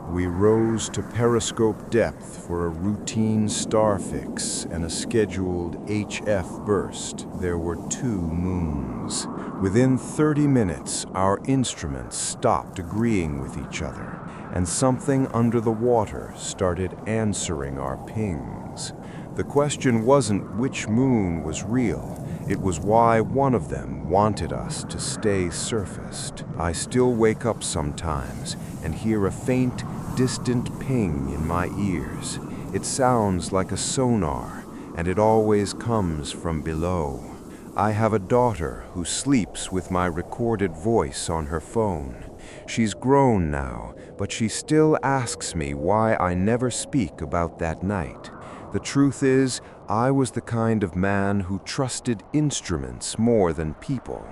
We rose to periscope depth for a routine star fix and a scheduled HF burst. There were 2 moons. Within 30 minutes, our instruments stopped agreeing with each other, and something under the water started answering our pings. The question wasn't which moon was real. It was why one of them wanted us to stay surfaced. I still wake up sometimes and hear a faint, distant ping in my ears. It sounds like a sonar, and it always comes from below. I have a daughter who sleeps with my recorded voice on her phone. She's grown now, but she still asks me why I never speak about that night. The truth is, I was the kind of man who trusted instruments more than people.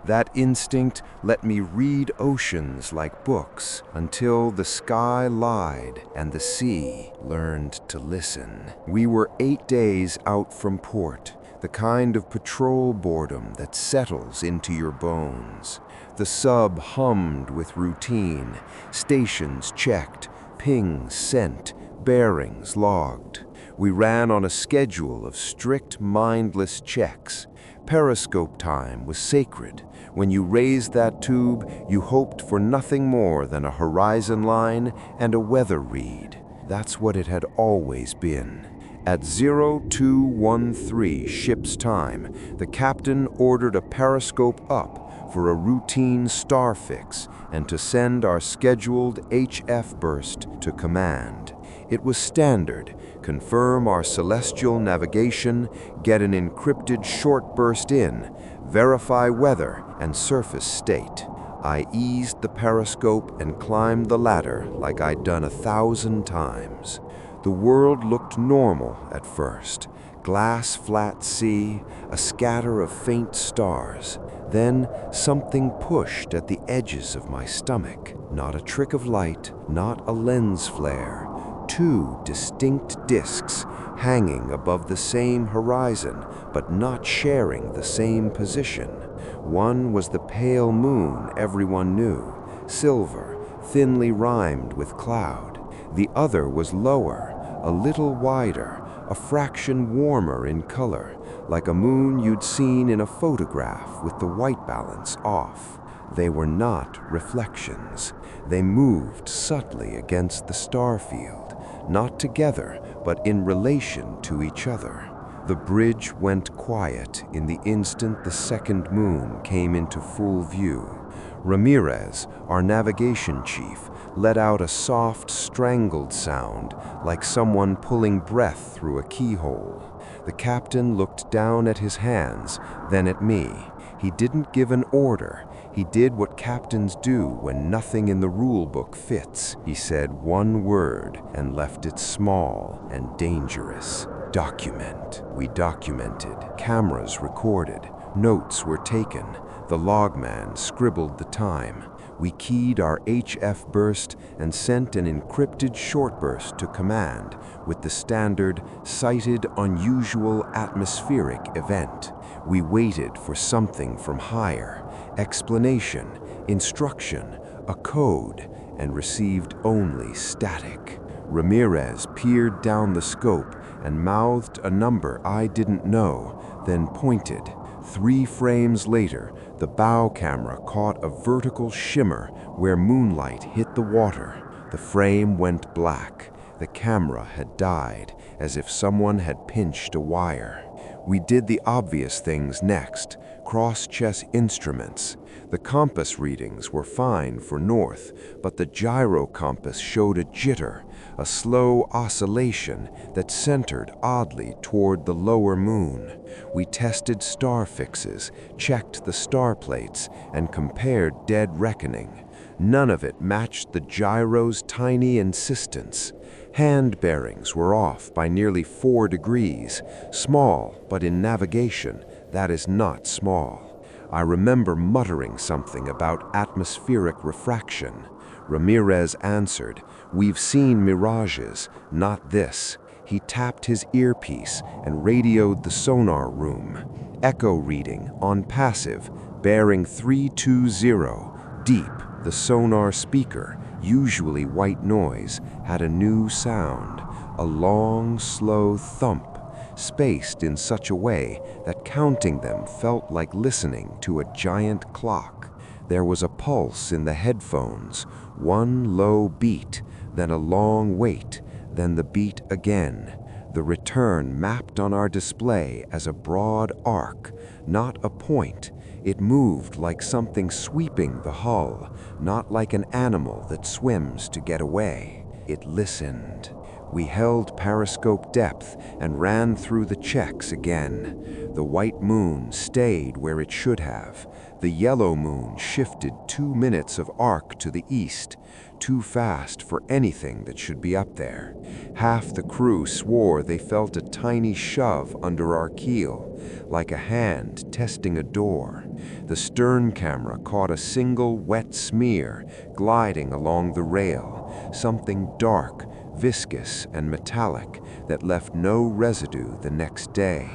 That instinct let me read oceans like books until the sky lied and the sea learned to listen. We were 8 days out from port, the kind of patrol boredom that settles into your bones. The sub hummed with routine, stations checked, pings sent, bearings logged. We ran on a schedule of strict, mindless checks. Periscope time was sacred. When you raised that tube, you hoped for nothing more than a horizon line and a weather read. That's what it had always been. At 0213 ship's time, the captain ordered a periscope up for a routine star fix and to send our scheduled HF burst to command. It was standard. Confirm our celestial navigation, get an encrypted short burst in, verify weather and surface state. I eased the periscope and climbed the ladder like I'd done 1,000 times. The world looked normal at first. Glass flat sea, a scatter of faint stars. Then something pushed at the edges of my stomach. Not a trick of light, not a lens flare. 2 distinct disks hanging above the same horizon, but not sharing the same position. One was the pale moon everyone knew, silver, thinly rimmed with cloud. The other was lower, a little wider, a fraction warmer in color, like a moon you'd seen in a photograph with the white balance off. They were not reflections. They moved subtly against the star field, not together, but in relation to each other. The bridge went quiet in the instant the second moon came into full view. Ramirez, our navigation chief, let out a soft, strangled sound, like someone pulling breath through a keyhole. The captain looked down at his hands, then at me. He didn't give an order. He did what captains do when nothing in the rule book fits. He said one word and left it small and dangerous. Document. We documented. Cameras recorded. Notes were taken. The logman scribbled the time. We keyed our HF burst and sent an encrypted short burst to command with the standard cited unusual atmospheric event. We waited for something from higher, explanation, instruction, a code, and received only static. Ramirez peered down the scope and mouthed a number I didn't know, then pointed. 3 frames later, the bow camera caught a vertical shimmer where moonlight hit the water. The frame went black. The camera had died, as if someone had pinched a wire. We did the obvious things next, cross-chess instruments. The compass readings were fine for north, but the gyro compass showed a jitter, a slow oscillation that centered oddly toward the lower moon. We tested star fixes, checked the star plates, and compared dead reckoning. None of it matched the gyro's tiny insistence. Hand bearings were off by nearly 4 degrees, small, but in navigation, that is not small. I remember muttering something about atmospheric refraction. Ramirez answered, "We've seen mirages, not this." He tapped his earpiece and radioed the sonar room. Echo reading, on passive, bearing 320, deep, the sonar speaker, usually white noise, had a new sound, a long, slow thump, spaced in such a way that counting them felt like listening to a giant clock. There was a pulse in the headphones, one low beat, then a long wait, then the beat again. The return mapped on our display as a broad arc, not a point. It moved like something sweeping the hull, not like an animal that swims to get away. It listened. We held periscope depth and ran through the checks again. The white moon stayed where it should have. The yellow moon shifted 2 minutes of arc to the east, too fast for anything that should be up there. Half the crew swore they felt a tiny shove under our keel, like a hand testing a door. The stern camera caught a single wet smear gliding along the rail, something dark, viscous and metallic that left no residue the next day.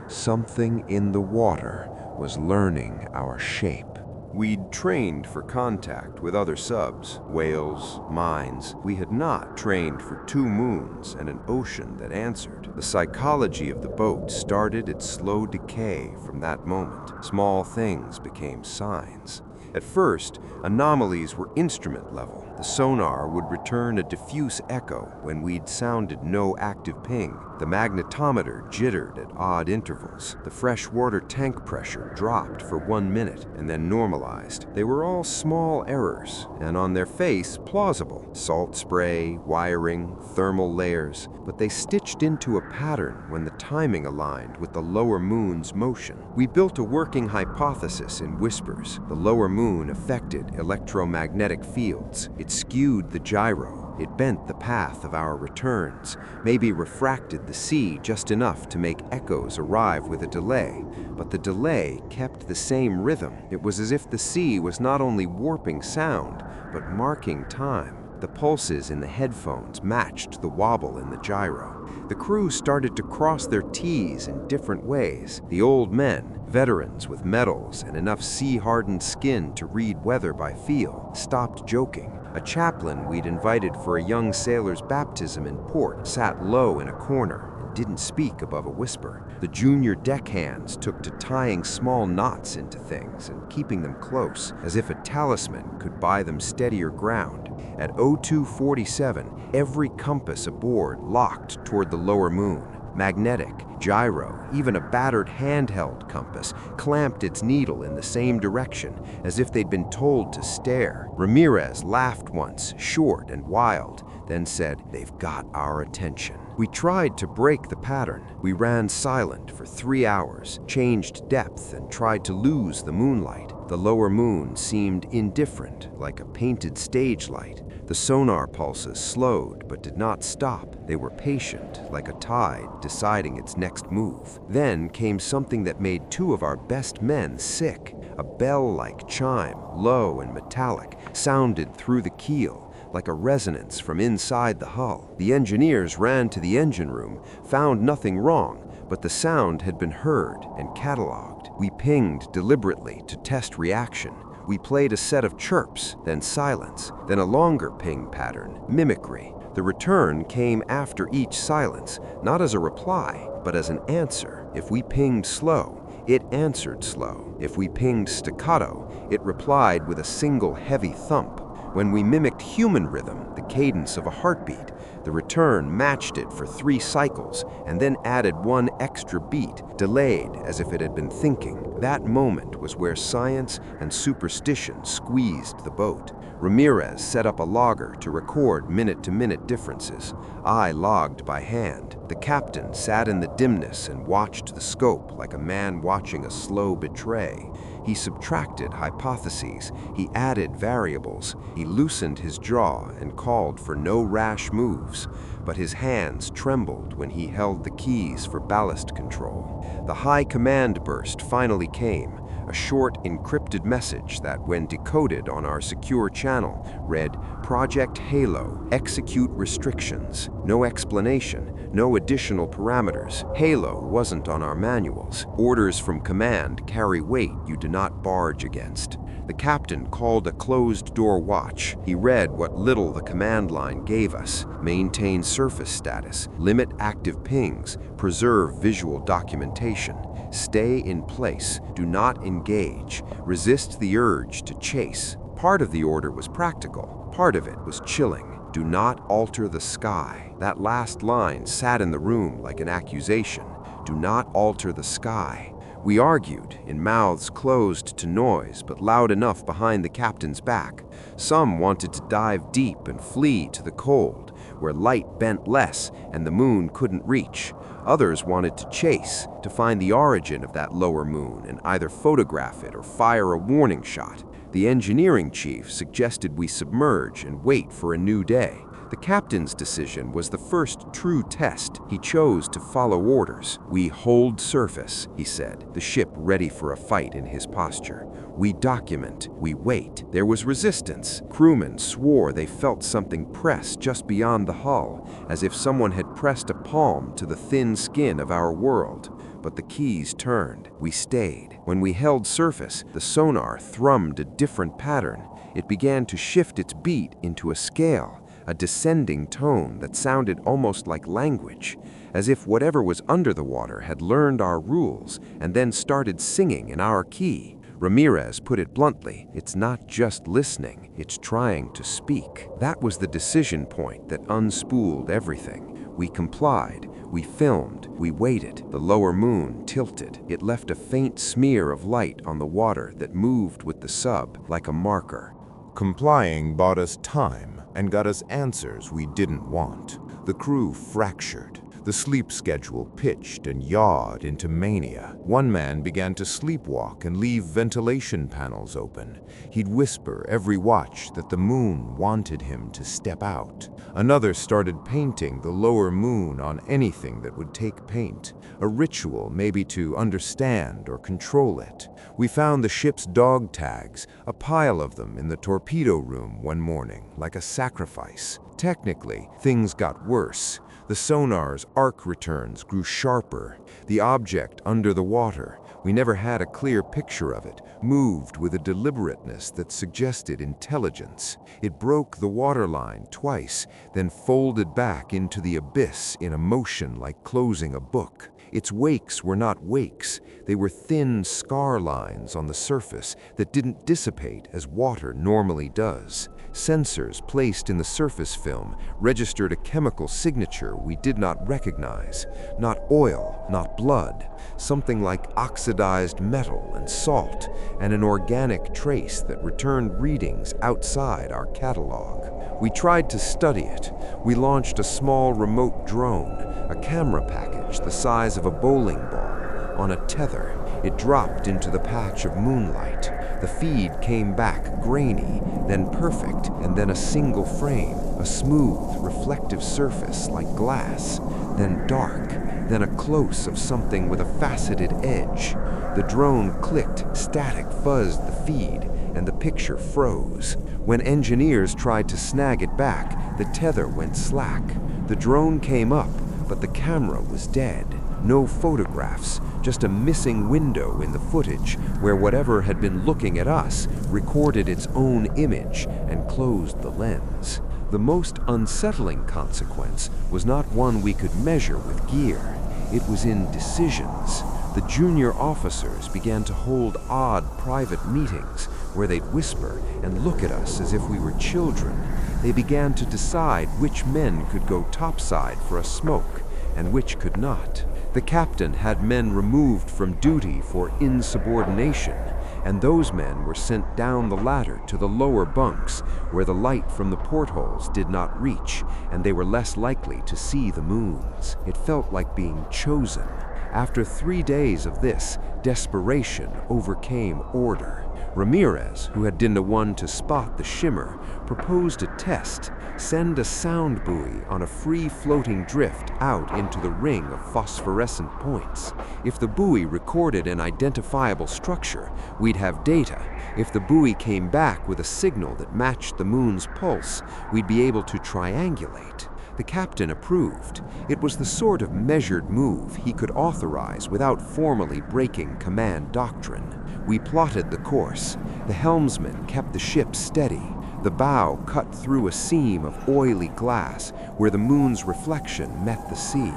Something in the water was learning our shape. We'd trained for contact with other subs, whales, mines. We had not trained for 2 moons and an ocean that answered. The psychology of the boat started its slow decay from that moment. Small things became signs. At first, anomalies were instrument level. The sonar would return a diffuse echo when we'd sounded no active ping. The magnetometer jittered at odd intervals. The freshwater tank pressure dropped for 1 minute and then normalized. They were all small errors, and on their face, plausible. Salt spray, wiring, thermal layers, but they stitched into a pattern when the timing aligned with the lower moon's motion. We built a working hypothesis in whispers. The lower moon affected electromagnetic fields. It skewed the gyro. It bent the path of our returns, maybe refracted the sea just enough to make echoes arrive with a delay. But the delay kept the same rhythm. It was as if the sea was not only warping sound, but marking time. The pulses in the headphones matched the wobble in the gyro. The crew started to cross their T's in different ways. The old men, veterans with medals and enough sea-hardened skin to read weather by feel, stopped joking. A chaplain we'd invited for a young sailor's baptism in port sat low in a corner and didn't speak above a whisper. The junior deckhands took to tying small knots into things and keeping them close, as if a talisman could buy them steadier ground. At 02:47, every compass aboard locked toward the lower moon. Magnetic, gyro, even a battered handheld compass clamped its needle in the same direction, as if they'd been told to stare. Ramirez laughed once, short and wild, then said, "They've got our attention." We tried to break the pattern. We ran silent for 3 hours, changed depth, and tried to lose the moonlight. The lower moon seemed indifferent, like a painted stage light. The sonar pulses slowed but did not stop. They were patient, like a tide deciding its next move. Then came something that made 2 of our best men sick. A bell-like chime, low and metallic, sounded through the keel, like a resonance from inside the hull. The engineers ran to the engine room, found nothing wrong, but the sound had been heard and cataloged. We pinged deliberately to test reaction. We played a set of chirps, then silence, then a longer ping pattern, mimicry. The return came after each silence, not as a reply, but as an answer. If we pinged slow, it answered slow. If we pinged staccato, it replied with a single heavy thump. When we mimicked human rhythm, the cadence of a heartbeat, the return matched it for 3 cycles and then added 1 extra beat, delayed as if it had been thinking. That moment was where science and superstition squeezed the boat. Ramirez set up a logger to record minute-to-minute differences. I logged by hand. The captain sat in the dimness and watched the scope like a man watching a slow betray. He subtracted hypotheses, he added variables, he loosened his jaw and called for no rash moves, but his hands trembled when he held the keys for ballast control. The high command burst finally came, a short encrypted message that, when decoded on our secure channel, read, "Project Halo, execute restrictions." No explanation, no additional parameters. Halo wasn't on our manuals. Orders from command carry weight you do not barge against. The captain called a closed-door watch. He read what little the command line gave us: maintain surface status, limit active pings, preserve visual documentation, stay in place, do not engage, resist the urge to chase. Part of the order was practical, part of it was chilling. Do not alter the sky. That last line sat in the room like an accusation. Do not alter the sky. We argued, in mouths closed to noise but loud enough behind the captain's back. Some wanted to dive deep and flee to the cold, where light bent less and the moon couldn't reach. Others wanted to chase, to find the origin of that lower moon and either photograph it or fire a warning shot. The engineering chief suggested we submerge and wait for a new day. The captain's decision was the first true test. He chose to follow orders. We hold surface, he said, the ship ready for a fight in his posture. We document, we wait. There was resistance. Crewmen swore they felt something press just beyond the hull, as if someone had pressed a palm to the thin skin of our world. But the keys turned. We stayed. When we held surface, the sonar thrummed a different pattern. It began to shift its beat into a scale, a descending tone that sounded almost like language, as if whatever was under the water had learned our rules and then started singing in our key. Ramirez put it bluntly: it's not just listening, it's trying to speak. That was the decision point that unspooled everything. We complied. We filmed. We waited. The lower moon tilted. It left a faint smear of light on the water that moved with the sub like a marker. Complying bought us time and got us answers we didn't want. The crew fractured. The sleep schedule pitched and yawed into mania. One man began to sleepwalk and leave ventilation panels open. He'd whisper every watch that the moon wanted him to step out. Another started painting the lower moon on anything that would take paint, a ritual maybe to understand or control it. We found the ship's dog tags, a pile of them in the torpedo room one morning, like a sacrifice. Technically, things got worse. The sonar's arc returns grew sharper. The object under the water, we never had a clear picture of it, moved with a deliberateness that suggested intelligence. It broke the waterline twice, then folded back into the abyss in a motion like closing a book. Its wakes were not wakes. They were thin scar lines on the surface that didn't dissipate as water normally does. Sensors placed in the surface film registered a chemical signature we did not recognize. Not oil, not blood. Something like oxidized metal and salt, and an organic trace that returned readings outside our catalog. We tried to study it. We launched a small remote drone, a camera package the size of a bowling ball. On a tether, it dropped into the patch of moonlight. The feed came back grainy, then perfect, and then a single frame, a smooth, reflective surface like glass, then dark, then a close of something with a faceted edge. The drone clicked, static fuzzed the feed, and the picture froze. When engineers tried to snag it back, the tether went slack. The drone came up, but the camera was dead. No photographs, just a missing window in the footage where whatever had been looking at us recorded its own image and closed the lens. The most unsettling consequence was not one we could measure with gear. It was in decisions. The junior officers began to hold odd private meetings where they'd whisper and look at us as if we were children. They began to decide which men could go topside for a smoke and which could not. The captain had men removed from duty for insubordination, and those men were sent down the ladder to the lower bunks where the light from the portholes did not reach, and they were less likely to see the moons. It felt like being chosen. After 3 days of this, desperation overcame order. Ramirez, who had been the one to spot the shimmer, proposed a test: send a sound buoy on a free-floating drift out into the ring of phosphorescent points. If the buoy recorded an identifiable structure, we'd have data. If the buoy came back with a signal that matched the moon's pulse, we'd be able to triangulate. The captain approved. It was the sort of measured move he could authorize without formally breaking command doctrine. We plotted the course. The helmsman kept the ship steady. The bow cut through a seam of oily glass where the moon's reflection met the sea.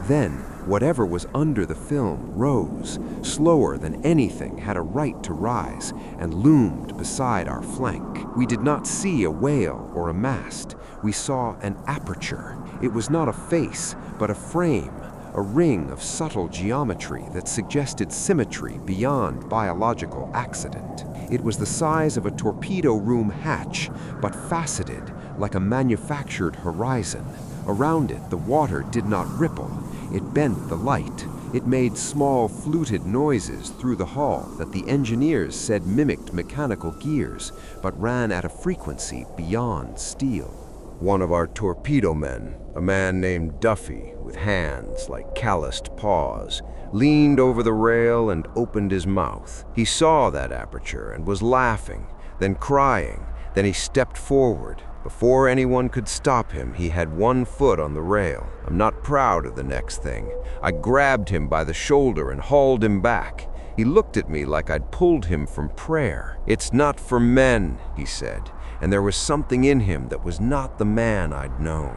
Then, whatever was under the film rose, slower than anything had a right to rise, and loomed beside our flank. We did not see a whale or a mast. We saw an aperture. It was not a face, but a frame, a ring of subtle geometry that suggested symmetry beyond biological accident. It was the size of a torpedo room hatch, but faceted like a manufactured horizon. Around it, the water did not ripple. It bent the light. It made small fluted noises through the hull that the engineers said mimicked mechanical gears, but ran at a frequency beyond steel. One of our torpedo men, a man named Duffy, with hands like calloused paws, leaned over the rail and opened his mouth. He saw that aperture and was laughing, then crying. Then he stepped forward. Before anyone could stop him, he had one foot on the rail. I'm not proud of the next thing. I grabbed him by the shoulder and hauled him back. He looked at me like I'd pulled him from prayer. "It's not for men," he said, and there was something in him that was not the man I'd known.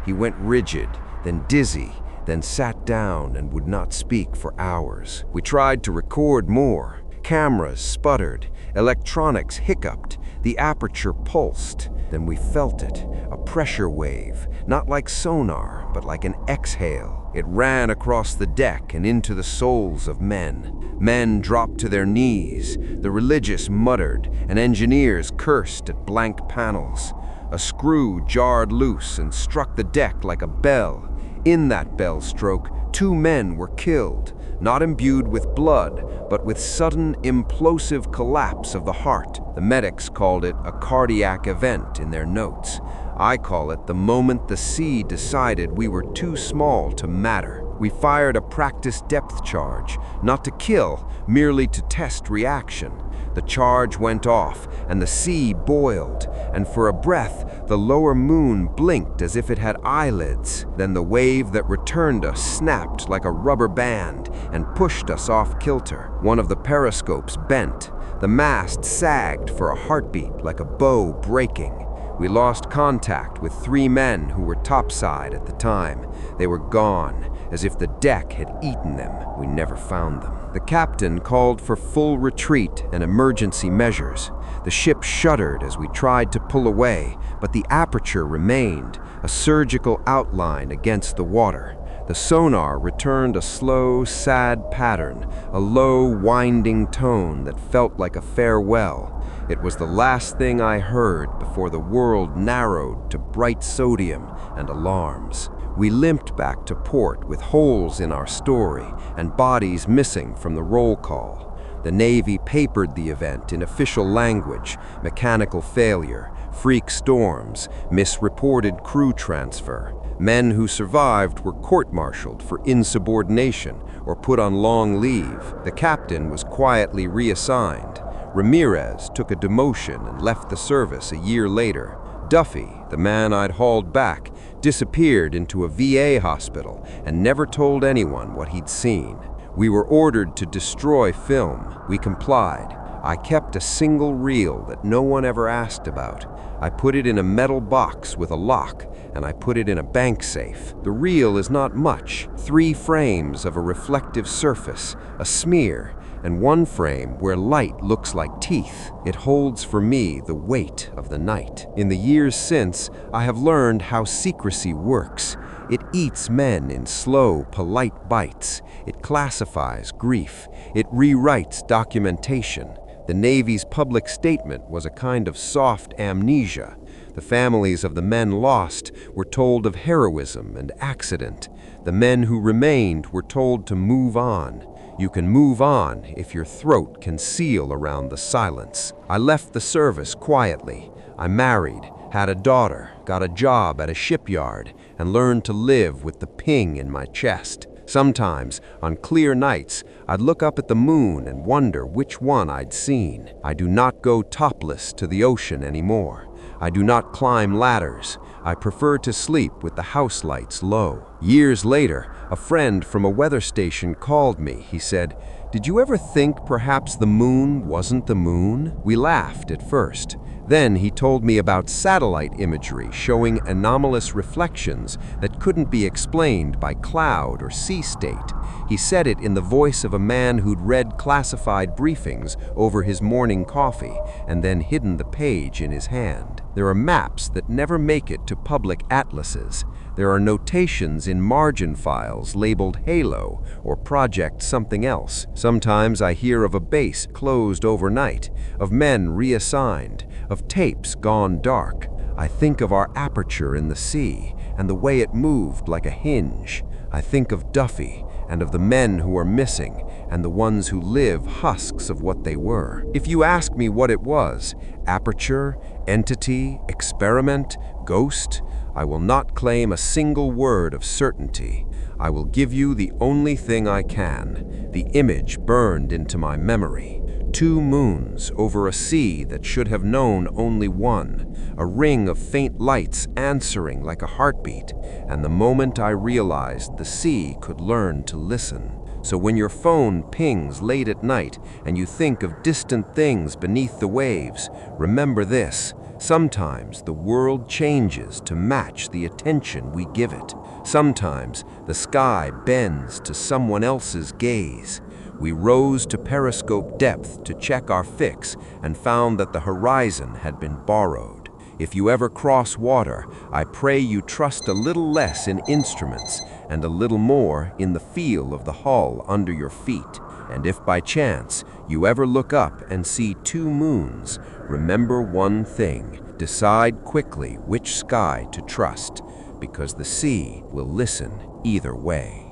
He went rigid, then dizzy, then sat down and would not speak for hours. We tried to record more. Cameras sputtered, electronics hiccuped, the aperture pulsed. Then we felt it, a pressure wave, not like sonar, but like an exhale. It ran across the deck and into the souls of men. Men dropped to their knees, the religious muttered, and engineers cursed at blank panels. A screw jarred loose and struck the deck like a bell. In that bell stroke, 2 men were killed, not imbued with blood, but with sudden implosive collapse of the heart. The medics called it a cardiac event in their notes. I call it the moment the sea decided we were too small to matter. We fired a practice depth charge, not to kill, merely to test reaction. The charge went off, and the sea boiled, and for a breath, the lower moon blinked as if it had eyelids. Then the wave that returned us snapped like a rubber band and pushed us off kilter. One of the periscopes bent. The mast sagged for a heartbeat like a bow breaking. We lost contact with 3 men who were topside at the time. They were gone, as if the deck had eaten them. We never found them. The captain called for full retreat and emergency measures. The ship shuddered as we tried to pull away, but the aperture remained, a surgical outline against the water. The sonar returned a slow, sad pattern, a low, winding tone that felt like a farewell. It was the last thing I heard before the world narrowed to bright sodium and alarms. We limped back to port with holes in our story and bodies missing from the roll call. The Navy papered the event in official language: mechanical failure, freak storms, misreported crew transfer. Men who survived were court-martialed for insubordination or put on long leave. The captain was quietly reassigned. Ramirez took a demotion and left the service a year later. Duffy, the man I'd hauled back, disappeared into a VA hospital and never told anyone what he'd seen. We were ordered to destroy film. We complied. I kept a single reel that no one ever asked about. I put it in a metal box with a lock, and I put it in a bank safe. The reel is not much: 3 frames of a reflective surface, a smear, and 1 frame where light looks like teeth. It holds for me the weight of the night. In the years since, I have learned how secrecy works. It eats men in slow, polite bites. It classifies grief. It rewrites documentation. The Navy's public statement was a kind of soft amnesia. The families of the men lost were told of heroism and accident. The men who remained were told to move on. You can move on if your throat can seal around the silence. I left the service quietly. I married, had a daughter, got a job at a shipyard, and learned to live with the ping in my chest. Sometimes, on clear nights, I'd look up at the moon and wonder which one I'd seen. I do not go topless to the ocean anymore. I do not climb ladders. I prefer to sleep with the house lights low. Years later, a friend from a weather station called me. He said, "Did you ever think perhaps the moon wasn't the moon?" We laughed at first. Then he told me about satellite imagery showing anomalous reflections that couldn't be explained by cloud or sea state. He said it in the voice of a man who'd read classified briefings over his morning coffee and then hidden the page in his hand. There are maps that never make it to public atlases. There are notations in margin files labeled Halo or Project something else. Sometimes I hear of a base closed overnight, of men reassigned, of tapes gone dark. I think of our aperture in the sea and the way it moved like a hinge. I think of Duffy and of the men who are missing and the ones who live husks of what they were. If you ask me what it was, aperture, entity, experiment, ghost, I will not claim a single word of certainty. I will give you the only thing I can, the image burned into my memory. 2 moons over a sea that should have known only one, a ring of faint lights answering like a heartbeat, and the moment I realized the sea could learn to listen. So when your phone pings late at night and you think of distant things beneath the waves, remember this: sometimes the world changes to match the attention we give it. Sometimes the sky bends to someone else's gaze. We rose to periscope depth to check our fix and found that the horizon had been borrowed. If you ever cross water, I pray you trust a little less in instruments and a little more in the feel of the hull under your feet. And if by chance you ever look up and see 2 moons, remember one thing: decide quickly which sky to trust, because the sea will listen either way.